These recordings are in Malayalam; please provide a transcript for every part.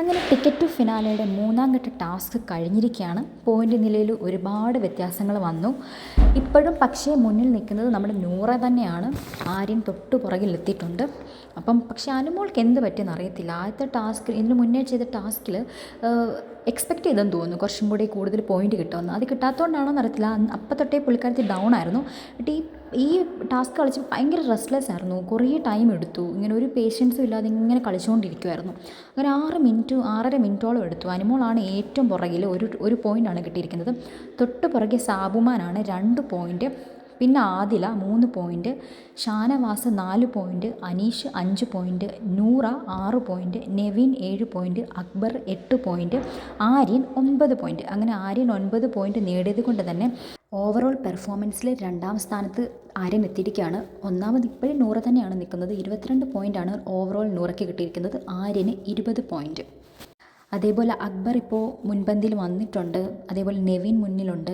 അങ്ങനെ ടിക്കറ്റ് ടു ഫിനാലയുടെ മൂന്നാം ഘട്ട ടാസ്ക് കഴിഞ്ഞിരിക്കുകയാണ്. പോയിൻ്റ് നിലയിൽ ഒരുപാട് വ്യത്യാസങ്ങൾ വന്നു. ഇപ്പോഴും പക്ഷേ മുന്നിൽ നിൽക്കുന്നത് നമ്മുടെ നൂറ തന്നെയാണ്. ആര്യൻ തൊട്ടു പുറകിലെത്തിയിട്ടുണ്ട്. പക്ഷേ അനുമോൾക്ക് എന്ത് പറ്റിയെന്ന് അറിയത്തില്ല. ആദ്യത്തെ ടാസ്ക് ഇതിന് മുന്നേ ചെയ്ത ടാസ്കിൽ എക്സ്പെക്റ്റ് ചെയ്തെന്ന് തോന്നുന്നു കുറച്ചും കൂടി കൂടുതൽ പോയിൻ്റ് കിട്ടുമെന്ന്. അത് കിട്ടാത്തതുകൊണ്ടാണോ എന്നറിയത്തില്ല. അപ്പം തൊട്ടേ പുള്ളിക്കാരത്തി ഡൗൺ ആയിരുന്നു. ഈ ടാസ്ക് കളിച്ച് ഭയങ്കര റെസ്റ്റ്ലെസ് ആയിരുന്നു. കുറേ ടൈം എടുത്തു. ഇങ്ങനെ ഒരു പേഷ്യൻസും ഇല്ലാതെ ഇങ്ങനെ കളിച്ചുകൊണ്ടിരിക്കുമായിരുന്നു. അങ്ങനെ 6 മിനിറ്റോളം എടുത്തു. അനുമോളാണ് ഏറ്റവും പുറകിൽ. ഒരു പോയിൻ്റാണ് കിട്ടിയിരിക്കുന്നത്. തൊട്ട് പുറകെ സാബുമാനാണ് 2 പോയിൻ്റ്, പിന്നെ Adila 3 point, Shanavas 4 point, Aneesh 5 point, Noora 6 point, Nevin 7 point, Akbar 8 point, Aryan 9 point. അങ്ങനെ ആര്യൻ 9 പോയിൻ്റ് നേടിയത് കൊണ്ട് തന്നെ ഓവറോൾ പെർഫോമൻസിൽ 2ാം സ്ഥാനത്ത് ആര്യൻ എത്തിയിരിക്കുകയാണ്. ഒന്നാമത് ഇപ്പോഴും നൂറ തന്നെയാണ് നിൽക്കുന്നത്. 22 പോയിൻ്റാണ് ഓവറോൾ നൂറയ്ക്ക് കിട്ടിയിരിക്കുന്നത്. ആര്യന് 20 പോയിൻ്റ്. അതേപോലെ അക്ബർ ഇപ്പോൾ മുൻപന്തിയിൽ വന്നിട്ടുണ്ട്. അതേപോലെ നെവിൻ മുന്നിലുണ്ട്.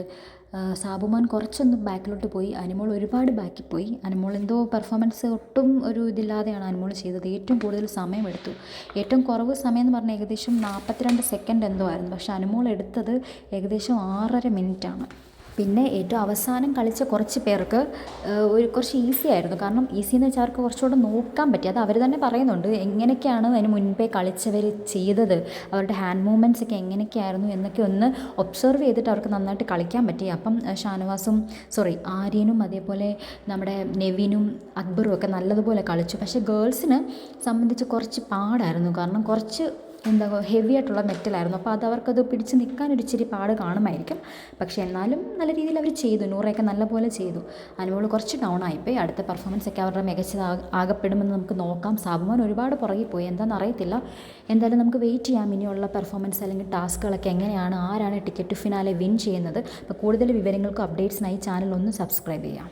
സാബുമാൻ കുറച്ചൊന്ന് ബാക്കിലോട്ട് പോയി. അനുമോൾ ഒരുപാട് ബാക്കിൽ പോയി. അനുമോൾ എന്തോ പെർഫോമൻസ് ഒട്ടും ഒരു ഇതില്ലാതെയാണ് അനുമോൾ ചെയ്തത്. ഏറ്റവും കൂടുതൽ സമയമെടുത്തു. ഏറ്റവും കുറവ് സമയം എന്ന് പറഞ്ഞാൽ ഏകദേശം 42 സെക്കൻഡ് എന്തോ ആയിരുന്നു. പക്ഷേ അനുമോൾ എടുത്തത് ഏകദേശം 6.5 മിനിറ്റാണ്. പിന്നെ ഏറ്റവും അവസാനം കളിച്ച കുറച്ച് പേർക്ക് കുറച്ച് ഈസി ആയിരുന്നു. കാരണം ഈസി എന്ന് വെച്ചാൽ അവർക്ക് കുറച്ചുകൂടെ നോക്കാൻ പറ്റി. അത് അവർ തന്നെ പറയുന്നുണ്ട് എങ്ങനെയൊക്കെയാണ് അതിന് മുൻപേ കളിച്ചവർ ചെയ്തത്, അവരുടെ ഹാൻഡ് മൂവ്മെൻറ്റ്സ് ഒക്കെ എങ്ങനെയൊക്കെയായിരുന്നു എന്നൊക്കെ ഒന്ന് ഒബ്സർവ് ചെയ്തിട്ട് അവർക്ക് നന്നായിട്ട് കളിക്കാൻ പറ്റി. ആര്യനും അതേപോലെ നമ്മുടെ നെവിനും അക്ബറും ഒക്കെ നല്ലതുപോലെ കളിച്ചു. പക്ഷേ ഗേൾസിന് സംബന്ധിച്ച് കുറച്ച് പാടായിരുന്നു. കാരണം കുറച്ച് ഹെവി ആയിട്ടുള്ള മെറ്റലായിരുന്നു. അപ്പോൾ അവർക്കത് പിടിച്ച് നിൽക്കാനൊരു ഇച്ചിരി പാട് കാണുമായിരിക്കും. പക്ഷേ എന്നാലും നല്ല രീതിയിൽ അവർ ചെയ്തു. നൂറയൊക്കെ നല്ലപോലെ ചെയ്തു. അനുമോൾ കുറച്ച് ഡൗൺ ആയിപ്പോയി. അടുത്ത പെർഫോമൻസ് ഒക്കെ അവരുടെ ആകപ്പെടുമെന്ന് നമുക്ക് നോക്കാം. സാബുമാൻ ഒരുപാട് പുറകിൽ പോയി. എന്താണെന്ന് അറിയത്തില്ല. എന്തായാലും നമുക്ക് വെയിറ്റ് ചെയ്യാം ഇനിയുള്ള പെർഫോമൻസ് അല്ലെങ്കിൽ ടാസ്കുകളൊക്കെ എങ്ങനെയാണ്, ആരാണ് ടിക്കറ്റ് ഫിനാലെ വിൻ ചെയ്യുന്നത്. അപ്പോൾ കൂടുതൽ വിവരങ്ങൾക്കും അപ്ഡേറ്റ്സിനായി ചാനൽ ഒന്ന് സബ്സ്ക്രൈബ് ചെയ്യാം.